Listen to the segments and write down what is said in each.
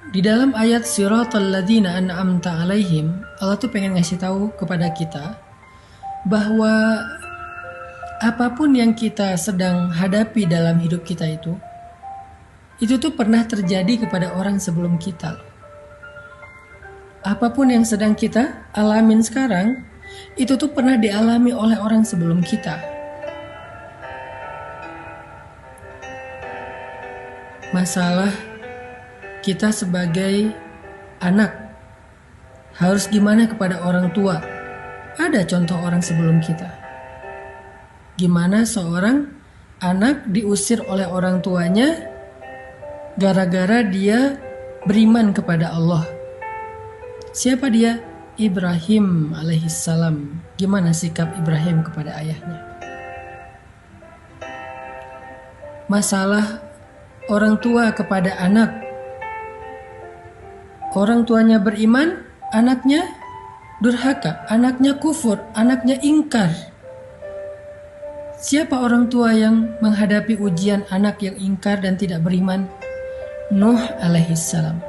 Di dalam ayat siratal ladzina an'amta alaihim, Allah tuh pengen ngasih tahu kepada kita bahwa apapun yang kita sedang hadapi dalam hidup kita itu tuh pernah terjadi kepada orang sebelum kita. Apapun yang sedang kita alamin sekarang, itu tuh pernah dialami oleh orang sebelum kita. Masalah kita sebagai anak harus gimana kepada orang tua. Ada contoh orang sebelum kita. Gimana seorang anak diusir oleh orang tuanya gara-gara dia beriman kepada Allah. Siapa dia? Ibrahim alaihissalam. Gimana sikap Ibrahim kepada ayahnya? Masalah orang tua kepada anak. Orang tuanya beriman, anaknya durhaka, anaknya kufur, anaknya ingkar. Siapa orang tua yang menghadapi ujian anak yang ingkar dan tidak beriman? Nuh alaihissalam.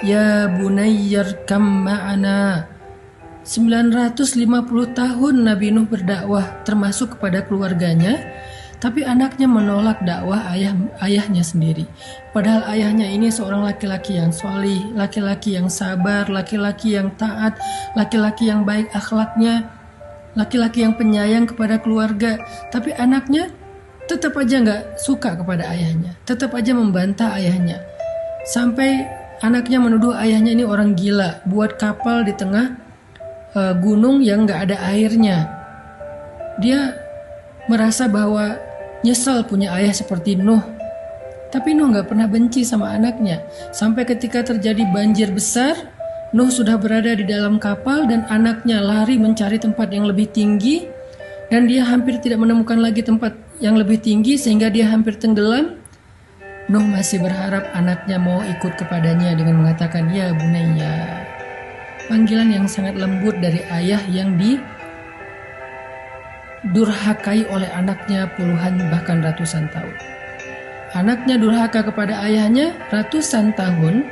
Ya bunayyarkam ma'ana. 950 tahun Nabi Nuh berdakwah termasuk kepada keluarganya, tapi anaknya menolak dakwah ayahnya sendiri. Padahal ayahnya ini seorang laki-laki yang solih, laki-laki yang sabar, laki-laki yang taat, laki-laki yang baik akhlaknya, laki-laki yang penyayang kepada keluarga. Tapi anaknya tetap aja gak suka kepada ayahnya, tetap aja membantah ayahnya. Sampai anaknya menuduh ayahnya ini orang gila, buat kapal di tengah gunung yang gak ada airnya. Dia merasa bahwa nyesal punya ayah seperti Nuh. Tapi Nuh gak pernah benci sama anaknya. Sampai ketika terjadi banjir besar, Nuh sudah berada di dalam kapal dan anaknya lari mencari tempat yang lebih tinggi, dan dia hampir tidak menemukan lagi tempat yang lebih tinggi sehingga dia hampir tenggelam. Nuh masih berharap anaknya mau ikut kepadanya dengan mengatakan, ya bunayya. Panggilan yang sangat lembut dari ayah yang durhakai oleh anaknya puluhan bahkan ratusan tahun. Anaknya durhaka kepada ayahnya ratusan tahun,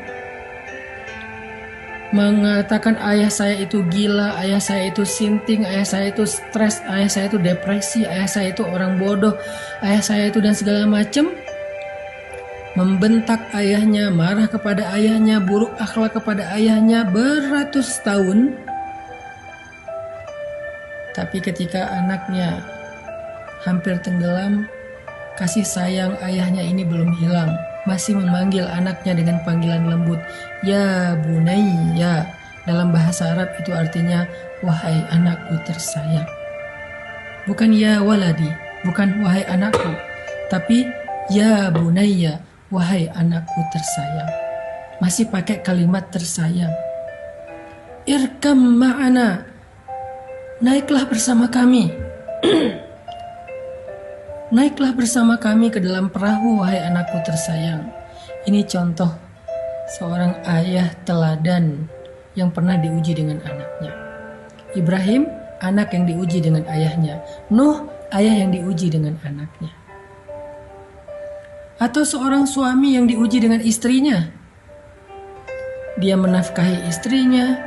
mengatakan ayah saya itu gila, ayah saya itu sinting, ayah saya itu stres, ayah saya itu depresi, ayah saya itu orang bodoh, ayah saya itu dan segala macam. Membentak ayahnya, marah kepada ayahnya, buruk akhlak kepada ayahnya beratus tahun. Tapi ketika anaknya hampir tenggelam, kasih sayang ayahnya ini belum hilang. Masih memanggil anaknya dengan panggilan lembut, ya bunayya. Dalam bahasa Arab itu artinya, wahai anakku tersayang. Bukan ya waladi, bukan wahai anakku, tapi ya bunayya, wahai anakku tersayang. Masih pakai kalimat tersayang. Irkam ma'ana, naiklah bersama kami. Naiklah bersama kami ke dalam perahu, wahai anakku tersayang. Ini contoh seorang ayah teladan yang pernah diuji dengan anaknya. Ibrahim, anak yang diuji dengan ayahnya. Nuh, ayah yang diuji dengan anaknya. Atau seorang suami yang diuji dengan istrinya. Dia menafkahi istrinya,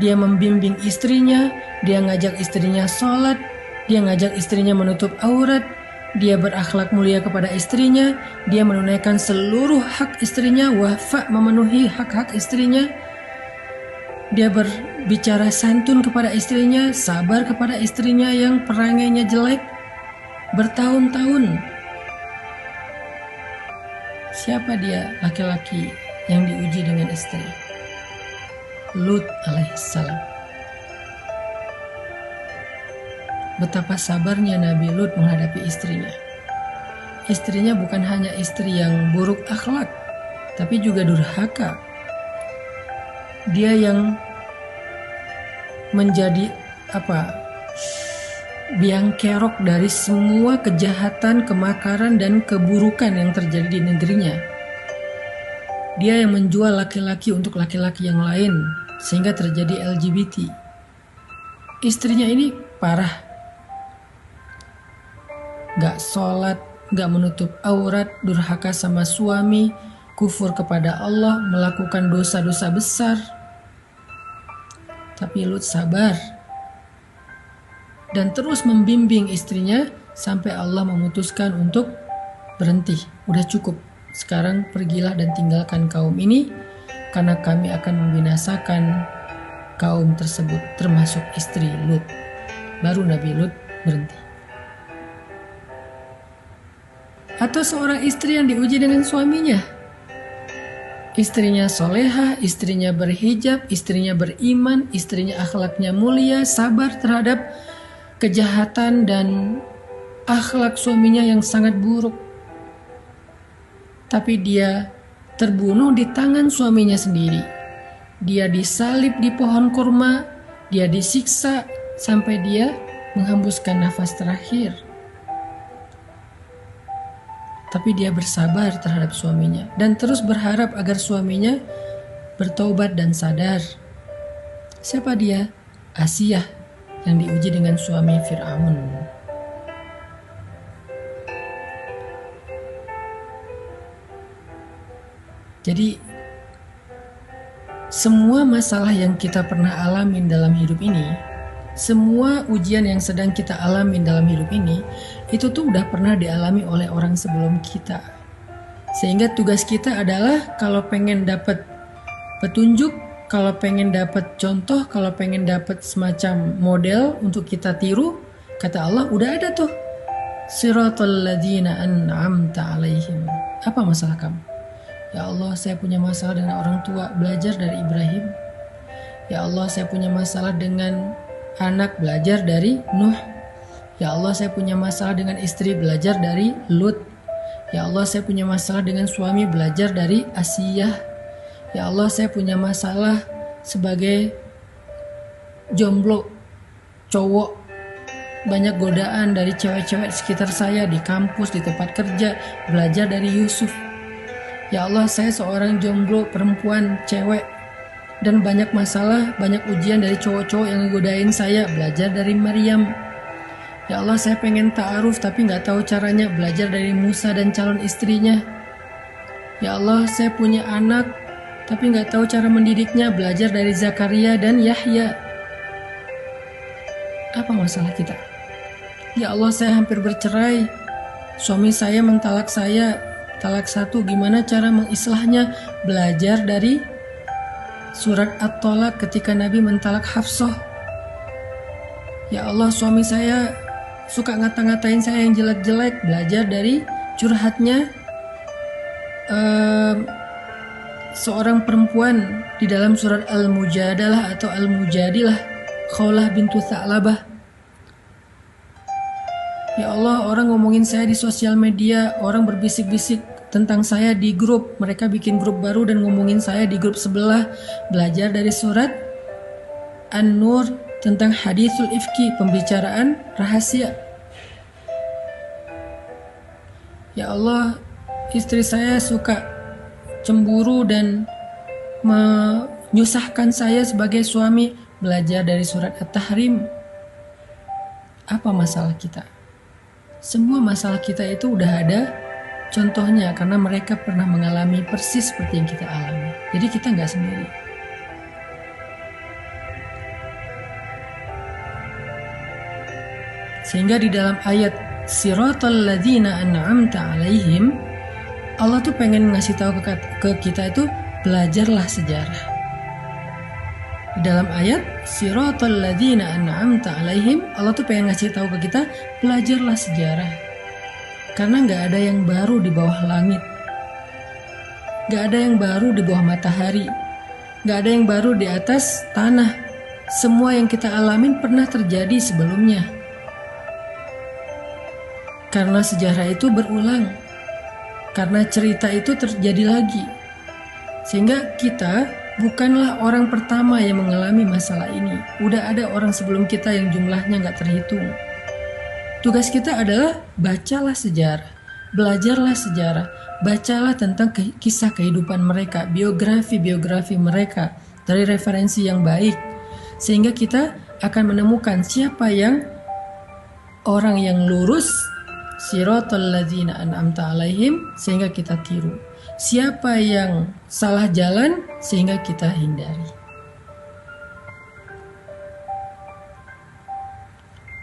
dia membimbing istrinya, dia ngajak istrinya sholat, dia ngajak istrinya menutup aurat, dia berakhlak mulia kepada istrinya, dia menunaikan seluruh hak istrinya, wafa memenuhi hak-hak istrinya. Dia berbicara santun kepada istrinya, sabar kepada istrinya yang perangainya jelek bertahun-tahun. Siapa dia laki-laki yang diuji dengan istri? Lut alaihissalam. Betapa sabarnya Nabi Lut menghadapi istrinya. Istrinya bukan hanya istri yang buruk akhlak, tapi juga durhaka. Dia yang menjadi biang kerok dari semua kejahatan, kemakaran, dan keburukan yang terjadi di negerinya. Dia yang menjual laki-laki untuk laki-laki yang lain, sehingga terjadi LGBT. Istrinya ini parah. Gak sholat, gak menutup aurat, durhaka sama suami, kufur kepada Allah, melakukan dosa-dosa besar. Tapi Lut sabar dan terus membimbing istrinya sampai Allah memutuskan untuk berhenti. Udah cukup, sekarang pergilah dan tinggalkan kaum ini, karena kami akan membinasakan kaum tersebut, termasuk istri Lut. Baru Nabi Lut berhenti. Atau seorang istri yang diuji dengan suaminya. Istrinya solehah, istrinya berhijab, istrinya beriman, istrinya akhlaknya mulia, sabar terhadap kejahatan dan akhlak suaminya yang sangat buruk. Tapi dia terbunuh di tangan suaminya sendiri. Dia disalib di pohon kurma, dia disiksa sampai dia menghembuskan nafas terakhir. Tapi dia bersabar terhadap suaminya dan terus berharap agar suaminya bertaubat dan sadar. Siapa dia? Asiyah yang diuji dengan suami Fir'aun. Jadi semua masalah yang kita pernah alamin dalam hidup ini, semua ujian yang sedang kita alami dalam hidup ini, itu tuh udah pernah dialami oleh orang sebelum kita. Sehingga tugas kita adalah kalau pengen dapat petunjuk, kalau pengen dapat contoh, kalau pengen dapat semacam model untuk kita tiru, kata Allah udah ada tuh. Siratal ladzina an'amta alaihim. Apa masalah kamu? Ya Allah, saya punya masalah dengan orang tua, belajar dari Ibrahim. Ya Allah, saya punya masalah dengan anak, belajar dari Nuh. Ya Allah, saya punya masalah dengan istri, belajar dari Lut. Ya Allah, saya punya masalah dengan suami, belajar dari Asiyah. Ya Allah, saya punya masalah sebagai jomblo, cowok, banyak godaan dari cewek-cewek sekitar saya di kampus, di tempat kerja, belajar dari Yusuf. Ya Allah, saya seorang jomblo, perempuan, cewek, dan banyak masalah, banyak ujian dari cowok-cowok yang ngegodain saya, belajar dari Maryam. Ya Allah, saya pengen ta'aruf tapi gak tahu caranya, belajar dari Musa dan calon istrinya. Ya Allah, saya punya anak tapi gak tahu cara mendidiknya, belajar dari Zakaria dan Yahya. Apa masalah kita? Ya Allah, saya hampir bercerai, suami saya mentalak saya, talak 1, gimana cara mengislahnya, belajar dari surat At-Tolak ketika Nabi mentalak Hafsah. Ya Allah, suami saya suka ngata-ngatain saya yang jelek-jelek, belajar dari curhatnya seorang perempuan di dalam surat Al-Mujadalah atau Al-Mujadilah, Khawlah bintu Tha'labah. Ya Allah, orang ngomongin saya di sosial media, orang berbisik-bisik tentang saya di grup, mereka bikin grup baru dan ngomongin saya di grup sebelah, belajar dari surat An-Nur tentang hadithul ifki, pembicaraan rahasia. Ya Allah, istri saya suka cemburu dan menyusahkan saya sebagai suami, belajar dari surat At-Tahrim. Apa masalah kita? Semua masalah kita itu udah ada contohnya, karena mereka pernah mengalami persis seperti yang kita alami. Jadi kita nggak sendiri. Sehingga di dalam ayat Siratal ladzina an'amta alaihim, Allah tuh pengen ngasih tahu ke kita itu, belajarlah sejarah. Di dalam ayat Siratal ladzina an'amta alaihim, Allah tuh pengen ngasih tahu ke kita, belajarlah sejarah. Karena gak ada yang baru di bawah langit, gak ada yang baru di bawah matahari, gak ada yang baru di atas tanah. Semua yang kita alamin pernah terjadi sebelumnya. Karena sejarah itu berulang, karena cerita itu terjadi lagi. Sehingga kita bukanlah orang pertama yang mengalami masalah ini. Udah ada orang sebelum kita yang jumlahnya gak terhitung. Tugas kita adalah bacalah sejarah, belajarlah sejarah, bacalah tentang kisah kehidupan mereka, biografi mereka dari referensi yang baik, sehingga kita akan menemukan siapa yang orang yang lurus, siratal ladzina an'amta alaihim, sehingga kita tiru. Siapa yang salah jalan sehingga kita hindari.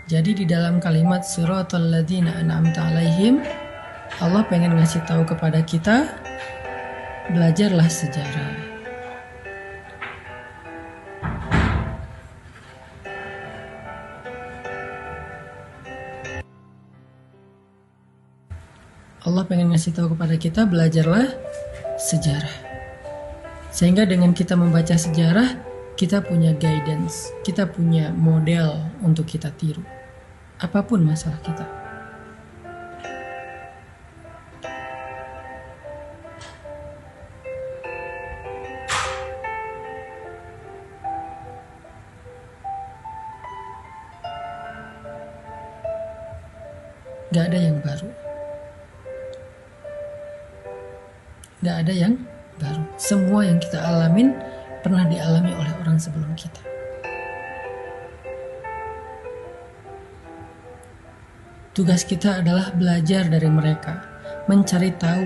Jadi di dalam kalimat siratal ladzina an'amta alaihim, Allah pengen ngasih tahu kepada kita, belajarlah sejarah. Allah pengen ngasih tahu kepada kita, belajarlah sejarah. Sehingga dengan kita membaca sejarah, kita punya guidance, kita punya model untuk kita tiru. Apapun masalah kita. Gak ada yang baru. Gak ada yang baru. Semua yang kita alamin pernah dialami oleh orang sebelum kita. Tugas kita adalah belajar dari mereka, mencari tahu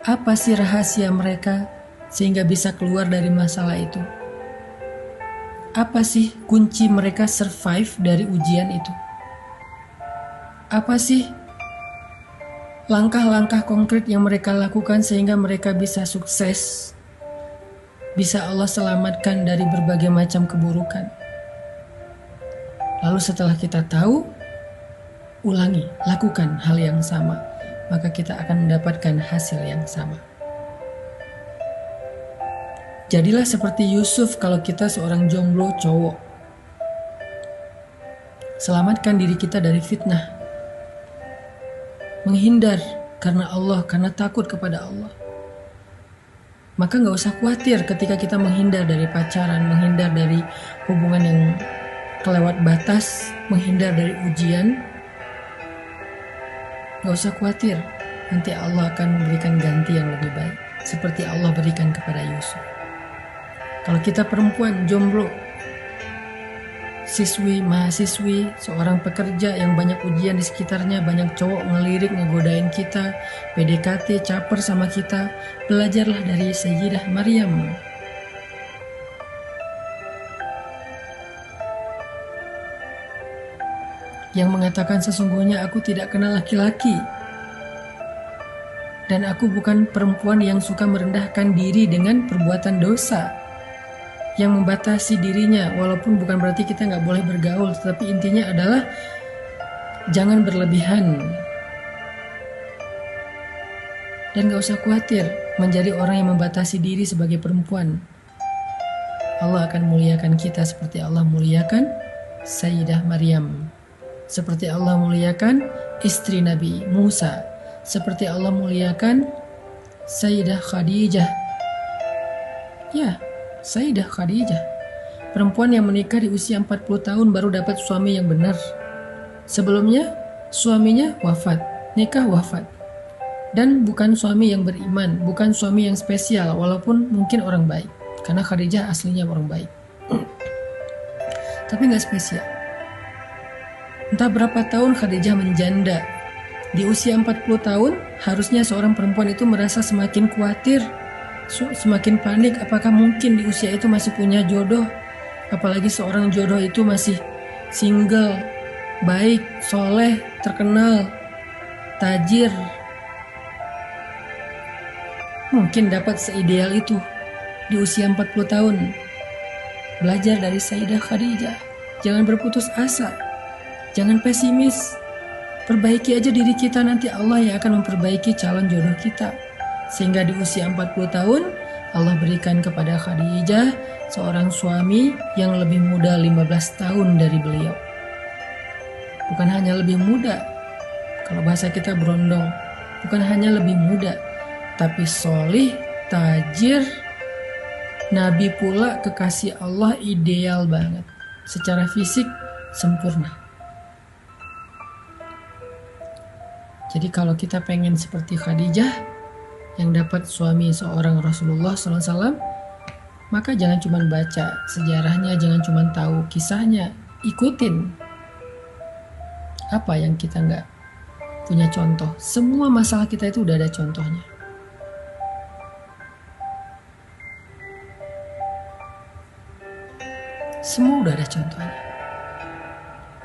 apa sih rahasia mereka sehingga bisa keluar dari masalah itu. Apa sih kunci mereka survive dari ujian itu? Apa sih langkah-langkah konkret yang mereka lakukan sehingga mereka bisa sukses, bisa Allah selamatkan dari berbagai macam keburukan. Lalu setelah kita tahu, ulangi, lakukan hal yang sama, maka kita akan mendapatkan hasil yang sama. Jadilah seperti Yusuf kalau kita seorang jomblo cowok. Selamatkan diri kita dari fitnah. Menghindar karena Allah, karena takut kepada Allah. Maka gak usah khawatir ketika kita menghindar dari pacaran, menghindar dari hubungan yang kelewat batas, menghindar dari ujian. Gak usah khawatir, nanti Allah akan memberikan ganti yang lebih baik, seperti Allah berikan kepada Yusuf. Kalau kita perempuan jomblo, siswi, mahasiswi, seorang pekerja yang banyak ujian di sekitarnya, banyak cowok ngelirik, ngegodain kita, PDKT, caper sama kita, belajarlah dari Sayyidah Maryam. Yang mengatakan sesungguhnya aku tidak kenal laki-laki. Dan aku bukan perempuan yang suka merendahkan diri dengan perbuatan dosa. Yang membatasi dirinya, walaupun bukan berarti kita nggak boleh bergaul, tetapi intinya adalah jangan berlebihan. Dan gak usah khawatir menjadi orang yang membatasi diri sebagai perempuan. Allah akan muliakan kita seperti Allah muliakan Sayyidah Maryam, seperti Allah muliakan istri Nabi Musa, seperti Allah muliakan Sayyidah Khadijah. Ya, Sayyidah Khadijah, perempuan yang menikah di usia 40 tahun baru dapat suami yang benar. Sebelumnya suaminya wafat, nikah wafat. Dan bukan suami yang beriman, bukan suami yang spesial, walaupun mungkin orang baik. Karena Khadijah aslinya orang baik. Tapi gak spesial. Entah berapa tahun Khadijah menjanda. Di usia 40 tahun, harusnya seorang perempuan itu merasa semakin khawatir, semakin panik, apakah mungkin di usia itu masih punya jodoh, apalagi seorang jodoh itu masih single, baik, soleh, terkenal, tajir. Mungkin dapat seideal itu di usia 40 tahun. Belajar dari Sayyidah Khadijah, jangan berputus asa, jangan pesimis, perbaiki aja diri kita, nanti Allah yang akan memperbaiki calon jodoh kita. Sehingga di usia 40 tahun Allah berikan kepada Khadijah seorang suami yang lebih muda 15 tahun dari beliau. Bukan hanya lebih muda, kalau bahasa kita berondong, bukan hanya lebih muda, tapi solih, tajir, Nabi pula, kekasih Allah, ideal banget. Secara fisik sempurna. Jadi kalau kita pengen seperti Khadijah yang dapat suami seorang Rasulullah SAW, maka jangan cuma baca sejarahnya, jangan cuma tahu kisahnya, ikutin. Apa yang kita nggak punya contoh. Semua masalah kita itu udah ada contohnya. Semua udah ada contohnya.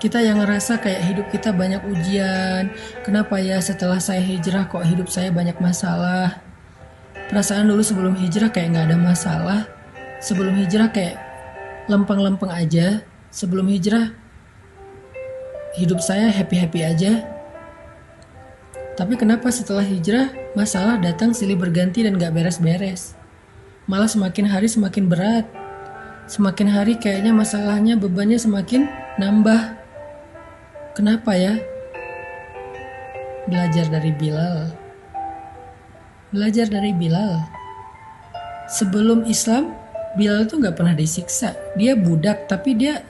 Kita yang ngerasa kayak hidup kita banyak ujian. Kenapa ya setelah saya hijrah kok hidup saya banyak masalah? Perasaan dulu sebelum hijrah kayak gak ada masalah. Sebelum hijrah kayak lempeng-lempeng aja. Sebelum hijrah hidup saya happy-happy aja. Tapi kenapa setelah hijrah masalah datang silih berganti dan gak beres-beres? Malah semakin hari semakin berat. Semakin hari kayaknya masalahnya, bebannya semakin nambah. Kenapa ya? Belajar dari Bilal. Belajar dari Bilal. Sebelum Islam, Bilal itu gak pernah disiksa. Dia budak tapi dia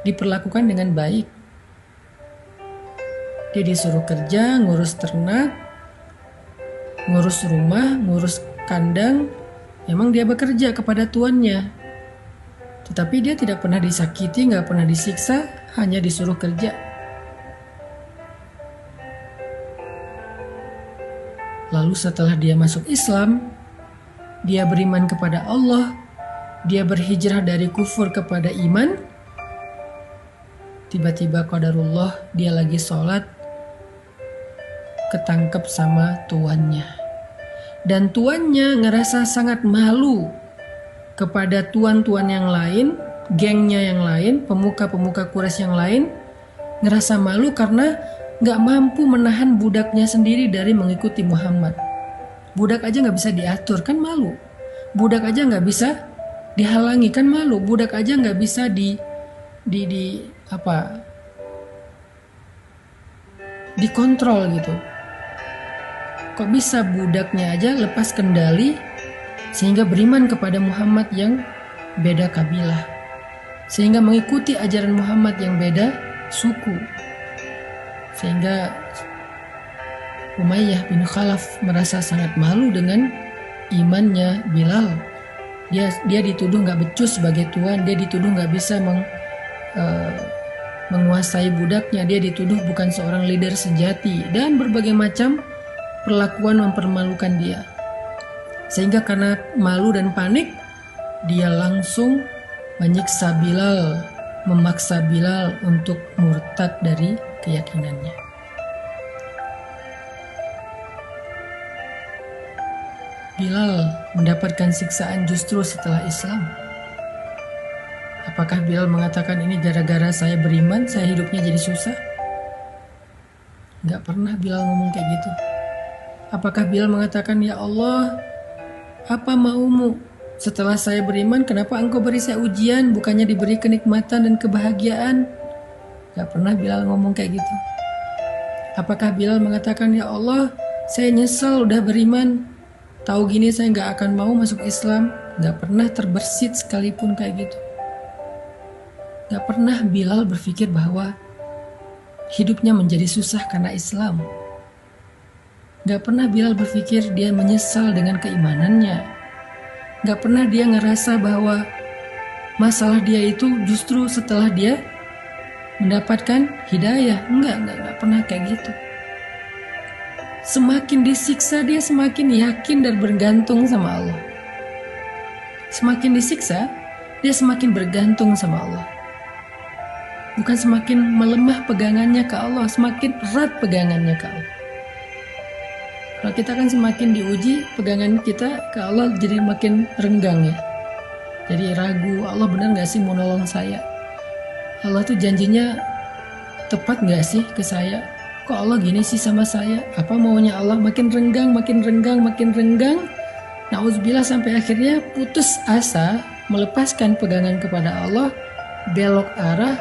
diperlakukan dengan baik. Dia disuruh kerja, ngurus ternak, ngurus rumah, ngurus kandang. Memang dia bekerja kepada tuannya. Tetapi dia tidak pernah disakiti, gak pernah disiksa, hanya disuruh kerja. Lalu setelah dia masuk Islam, dia beriman kepada Allah, dia berhijrah dari kufur kepada iman. Tiba-tiba qadarullah dia lagi sholat, ketangkep sama tuannya. Dan tuannya ngerasa sangat malu kepada tuan-tuan yang lain, gengnya yang lain, pemuka-pemuka Quraisy yang lain, ngerasa malu karena gak mampu menahan budaknya sendiri dari mengikuti Muhammad. Budak aja gak bisa diatur, kan malu. Budak aja gak bisa dihalangi, kan malu. Budak aja gak bisa dikontrol gitu. Kok bisa budaknya aja lepas kendali sehingga beriman kepada Muhammad yang beda kabilah, sehingga mengikuti ajaran Muhammad yang beda suku, sehingga Umayyah bin Khalaf merasa sangat malu dengan imannya Bilal. Dia dituduh gak becus sebagai tuan, dia dituduh gak bisa menguasai budaknya, dia dituduh bukan seorang leader sejati, dan berbagai macam perlakuan mempermalukan dia. Sehingga karena malu dan panik, dia langsung menyiksa Bilal, memaksa Bilal untuk murtad dari keyakinannya. Bilal mendapatkan siksaan justru setelah Islam. Apakah Bilal mengatakan ini gara-gara saya beriman, saya hidupnya jadi susah? Gak pernah Bilal ngomong kayak gitu. Apakah Bilal mengatakan, ya Allah, apa maumu? Setelah saya beriman, kenapa engkau beri saya ujian, bukannya diberi kenikmatan dan kebahagiaan? Gak pernah Bilal ngomong kayak gitu. Apakah Bilal mengatakan, ya Allah, saya nyesel udah beriman, tahu gini saya gak akan mau masuk Islam? Gak pernah terbersit sekalipun kayak gitu. Gak pernah Bilal berpikir bahwa hidupnya menjadi susah karena Islam. Gak pernah Bilal berpikir dia menyesal dengan keimanannya. Gak pernah dia ngerasa bahwa masalah dia itu justru setelah dia mendapatkan hidayah. Enggak pernah kayak gitu. Semakin disiksa dia semakin yakin dan bergantung sama Allah. Semakin disiksa dia semakin bergantung sama Allah. Bukan semakin melemah pegangannya ke Allah, semakin erat pegangannya ke Allah. Kalau kita kan semakin diuji, pegangan kita ke Allah jadi makin renggang ya. Jadi ragu, Allah benar gak sih mau nolong saya? Allah tuh janjinya tepat gak sih ke saya? Kok Allah gini sih sama saya? Apa maunya Allah? Makin renggang, makin renggang, makin renggang. Nauzubillah sampai akhirnya putus asa, melepaskan pegangan kepada Allah, belok arah,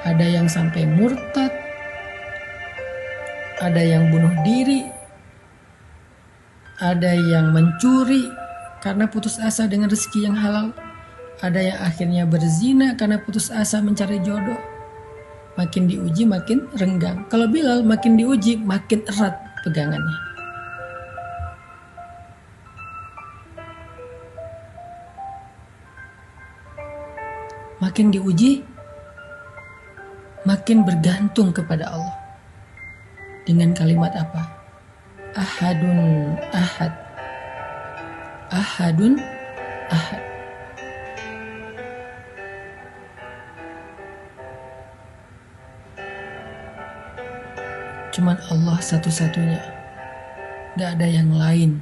ada yang sampai murtad, ada yang bunuh diri, ada yang mencuri karena putus asa dengan rezeki yang halal, ada yang akhirnya berzina karena putus asa mencari jodoh. Makin diuji makin renggang. Kalau Bilal makin diuji makin erat pegangannya. Makin diuji makin bergantung kepada Allah. Dengan kalimat apa? Ahadun ahad. Ahadun ahad. Cuman Allah satu-satunya. Gak ada yang lain.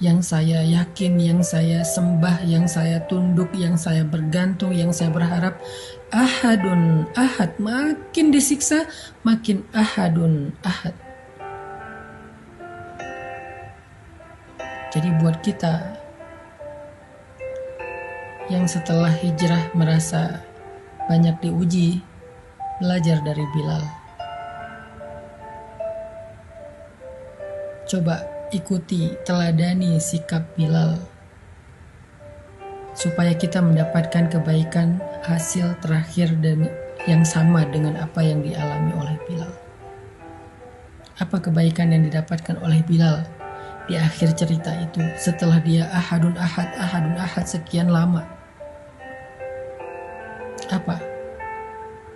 Yang saya yakin, yang saya sembah, yang saya tunduk, yang saya bergantung, yang saya berharap. Ahadun ahad. Makin disiksa, makin ahadun ahad. Jadi buat kita yang setelah hijrah merasa banyak diuji, belajar dari Bilal. Coba ikuti, teladani sikap Bilal supaya kita mendapatkan kebaikan hasil terakhir dan yang sama dengan apa yang dialami oleh Bilal. Apa kebaikan yang didapatkan oleh Bilal di akhir cerita itu setelah dia ahadun ahad sekian lama? Apa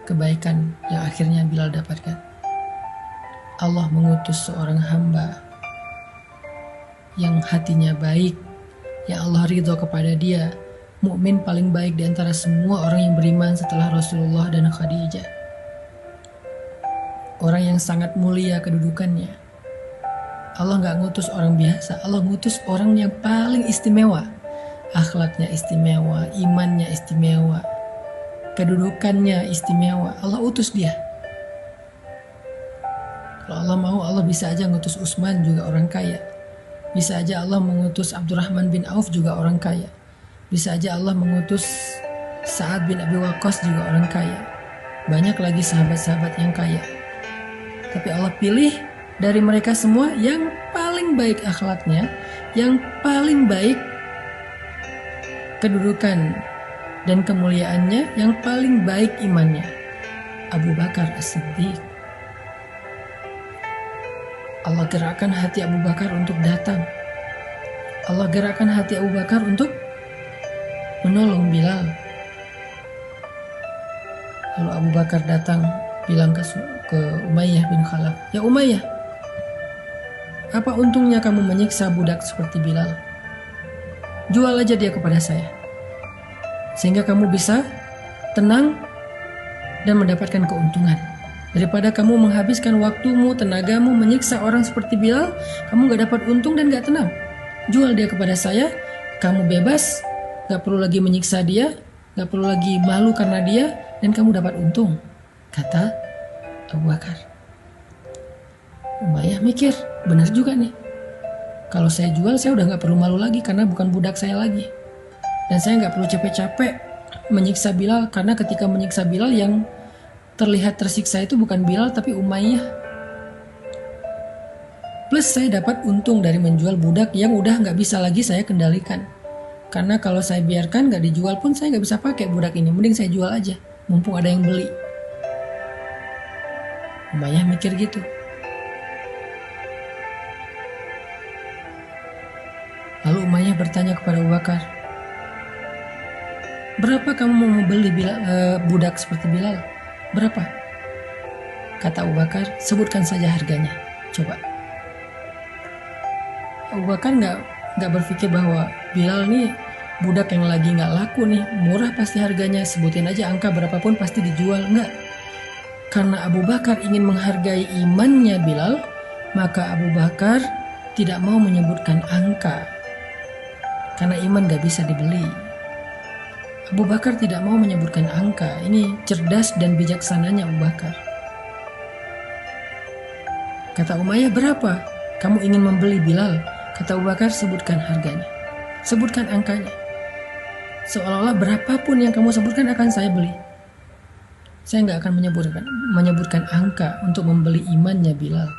kebaikan yang akhirnya Bilal dapatkan? Allah mengutus seorang hamba yang hatinya baik, yang Allah ridho kepada dia, mukmin paling baik di antara semua orang yang beriman setelah Rasulullah dan Khadijah. Orang yang sangat mulia kedudukannya. Allah gak ngutus orang biasa, Allah ngutus orang yang paling istimewa. Akhlaknya istimewa, imannya istimewa, kedudukannya istimewa. Allah utus dia. Kalau Allah mau, Allah bisa aja ngutus Utsman, juga orang kaya. Bisa aja Allah mengutus Abdurrahman bin Auf, juga orang kaya. Bisa aja Allah mengutus Sa'ad bin Abi Waqqas, juga orang kaya. Banyak lagi sahabat-sahabat yang kaya. Tapi Allah pilih dari mereka semua yang paling baik akhlaknya, yang paling baik kedudukan dan kemuliaannya, yang paling baik imannya. Abu Bakar As-Siddiq. Allah gerakkan hati Abu Bakar untuk datang. Allah gerakkan hati Abu Bakar untuk menolong Bilal. Lalu Abu Bakar datang bilang ke Umayyah bin Khalaf, "Ya Umayyah, apa untungnya kamu menyiksa budak seperti Bilal? Jual aja dia kepada saya, sehingga kamu bisa tenang dan mendapatkan keuntungan. Daripada kamu menghabiskan waktumu, tenagamu menyiksa orang seperti Bilal, kamu gak dapat untung dan gak tenang. Jual dia kepada saya, kamu bebas, gak perlu lagi menyiksa dia, gak perlu lagi malu karena dia, dan kamu dapat untung," kata Abu Bakar. Umayyah mikir, benar juga nih. Kalau saya jual, saya udah gak perlu malu lagi karena bukan budak saya lagi. Dan saya gak perlu capek-capek menyiksa Bilal, karena ketika menyiksa Bilal yang terlihat tersiksa itu bukan Bilal tapi Umayyah. Plus saya dapat untung dari menjual budak yang udah gak bisa lagi saya kendalikan. Karena kalau saya biarkan gak dijual pun saya gak bisa pakai budak ini. Mending saya jual aja, mumpung ada yang beli. Umayyah mikir gitu. Lalu Umayyah bertanya kepada Abu Bakar, "Berapa kamu mau membeli budak seperti Bilal? Berapa?" Kata Abu Bakar, "Sebutkan saja harganya, coba." Abu Bakar nggak berpikir bahwa Bilal nih budak yang lagi nggak laku nih, murah pasti harganya, sebutin aja angka berapapun pasti dijual. Nggak. Karena Abu Bakar ingin menghargai imannya Bilal, maka Abu Bakar tidak mau menyebutkan angka. Karena iman nggak bisa dibeli. Abu Bakar tidak mau menyebutkan angka. Ini cerdas dan bijaksananya Abu Bakar. Kata Umayyah, "Berapa kamu ingin membeli Bilal?" Kata Abu Bakar, "Sebutkan harganya. Sebutkan angkanya. Seolah-olah berapapun yang kamu sebutkan akan saya beli. Saya nggak akan menyebutkan angka untuk membeli imannya Bilal."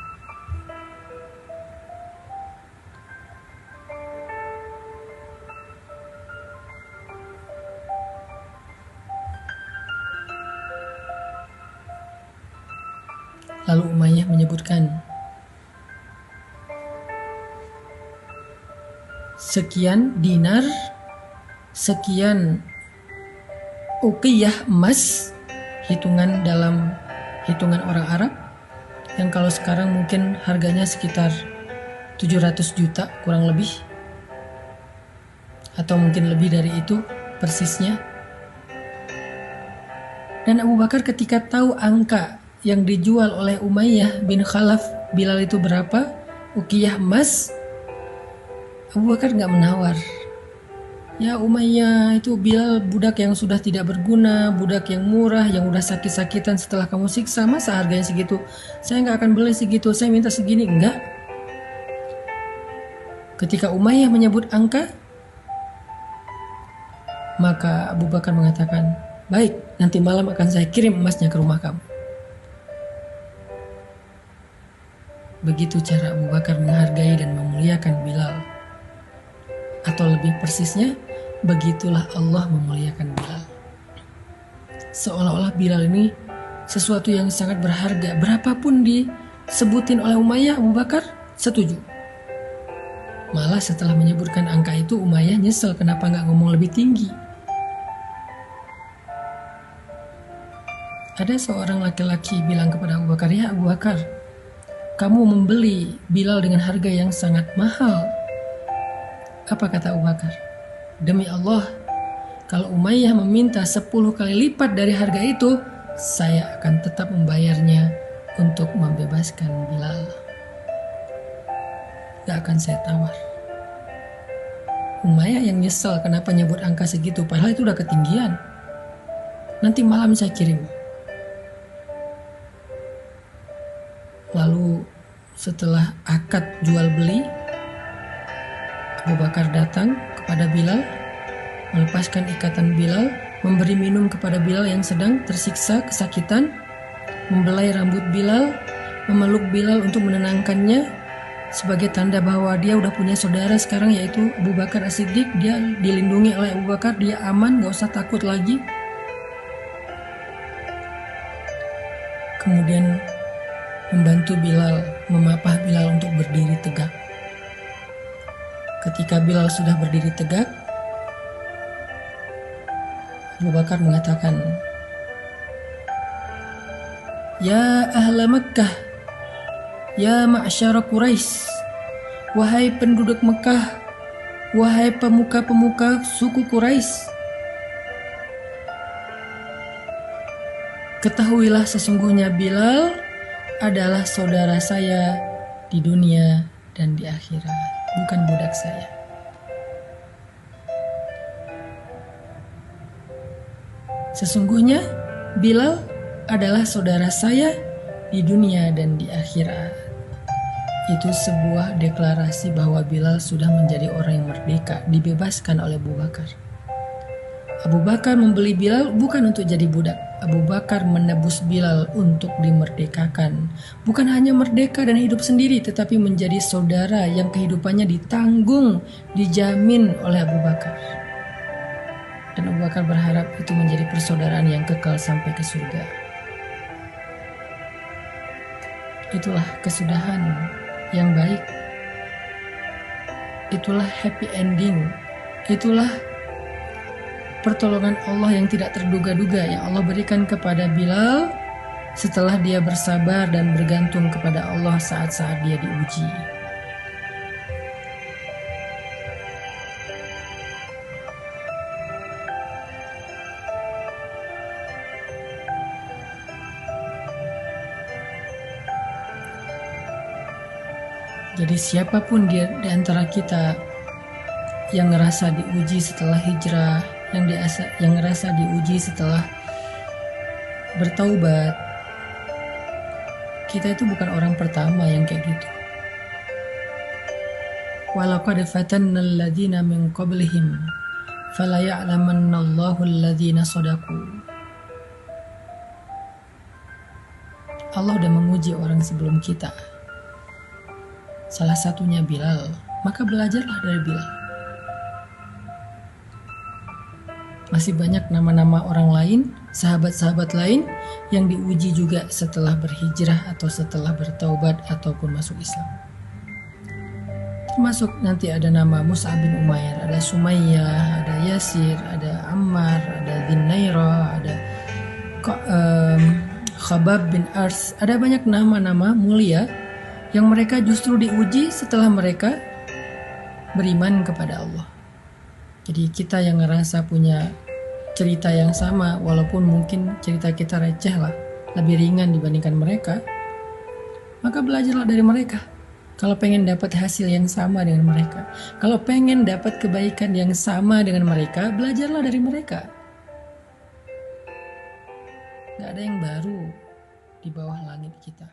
Lalu Umayyah menyebutkan sekian dinar, sekian uqiyah emas, hitungan dalam hitungan orang Arab, yang kalau sekarang mungkin harganya sekitar 700 juta kurang lebih, atau mungkin lebih dari itu persisnya. Dan Abu Bakar ketika tahu angka yang dijual oleh Umayyah bin Khalaf Bilal itu berapa, uqiyah emas, Abu Bakar nggak menawar. Ya Umayyah, itu Bilal budak yang sudah tidak berguna, budak yang murah, yang udah sakit-sakitan setelah kamu siksa, masa harganya segitu? Saya nggak akan beli segitu, saya minta segini. Enggak. Ketika Umayyah menyebut angka, maka Abu Bakar mengatakan, baik, nanti malam akan saya kirim emasnya ke rumah kamu. Begitu cara Abu Bakar menghargai dan memuliakan Bilal. Atau lebih persisnya, begitulah Allah memuliakan Bilal. Seolah-olah Bilal ini sesuatu yang sangat berharga. Berapapun disebutin oleh Umayyah, Abu Bakar setuju. Malah setelah menyebutkan angka itu, Umayyah nyesel kenapa nggak ngomong lebih tinggi. Ada seorang laki-laki bilang kepada Abu Bakar, ya Abu Bakar, kamu membeli Bilal dengan harga yang sangat mahal. Apa kata Abu Bakar? Demi Allah, kalau Umayyah meminta 10 kali lipat dari harga itu, saya akan tetap membayarnya untuk membebaskan Bilal. Gak akan saya tawar. Umayyah yang nyesel kenapa nyebut angka segitu, padahal itu udah ketinggian. Nanti malam saya kirim. Lalu setelah akad jual beli, Abu Bakar datang kepada Bilal, melepaskan ikatan Bilal, memberi minum kepada Bilal yang sedang tersiksa kesakitan, membelai rambut Bilal, memeluk Bilal untuk menenangkannya, sebagai tanda bahwa dia udah punya saudara sekarang, yaitu Abu Bakar As-Siddiq. Dia dilindungi oleh Abu Bakar, dia aman, gak usah takut lagi. Kemudian membantu Bilal, memapah Bilal untuk berdiri tegak. Ketika Bilal sudah berdiri tegak, Abu Bakar mengatakan, ya ahla Makkah, ya ma'syara Quraisy, wahai penduduk Mekah, wahai pemuka-pemuka suku Quraisy, ketahuilah sesungguhnya Bilal adalah saudara saya di dunia dan di akhirat, bukan budak saya. Sesungguhnya Bilal adalah saudara saya di dunia dan di akhirat. Itu sebuah deklarasi bahwa Bilal sudah menjadi orang yang merdeka, dibebaskan oleh Abu Bakar. Abu Bakar membeli Bilal bukan untuk jadi budak. Abu Bakar menebus Bilal untuk dimerdekakan. Bukan hanya merdeka dan hidup sendiri, tetapi menjadi saudara yang kehidupannya ditanggung, dijamin oleh Abu Bakar. Dan Abu Bakar berharap itu menjadi persaudaraan yang kekal sampai ke surga. Itulah kesudahan yang baik. Itulah happy ending. Itulah pertolongan Allah yang tidak terduga-duga yang Allah berikan kepada Bilal setelah dia bersabar dan bergantung kepada Allah saat-saat dia diuji. Jadi siapapun di antara kita yang ngerasa diuji setelah hijrah, yang ngerasa diuji setelah bertaubat, kita itu bukan orang pertama yang kayak gitu. Walaqad fatanna alladhina min qablihim fala ya'lamanna Allahu alladhina shadaqu. Allah udah menguji orang sebelum kita. Salah satunya Bilal, maka belajarlah dari Bilal. Masih banyak nama-nama orang lain, sahabat-sahabat lain yang diuji juga setelah berhijrah atau setelah bertaubat ataupun masuk Islam. Termasuk nanti ada nama Mus'ab bin Umair, ada Sumayyah, ada Yasir, ada Ammar, ada Dinaira, ada Khabbab bin Ars. Ada banyak nama-nama mulia yang mereka justru diuji setelah mereka beriman kepada Allah. Jadi kita yang ngerasa punya cerita yang sama, walaupun mungkin cerita kita receh lah, lebih ringan dibandingkan mereka, maka belajarlah dari mereka. Kalau pengen dapat hasil yang sama dengan mereka, kalau pengen dapat kebaikan yang sama dengan mereka, belajarlah dari mereka. Gak ada yang baru di bawah langit kita.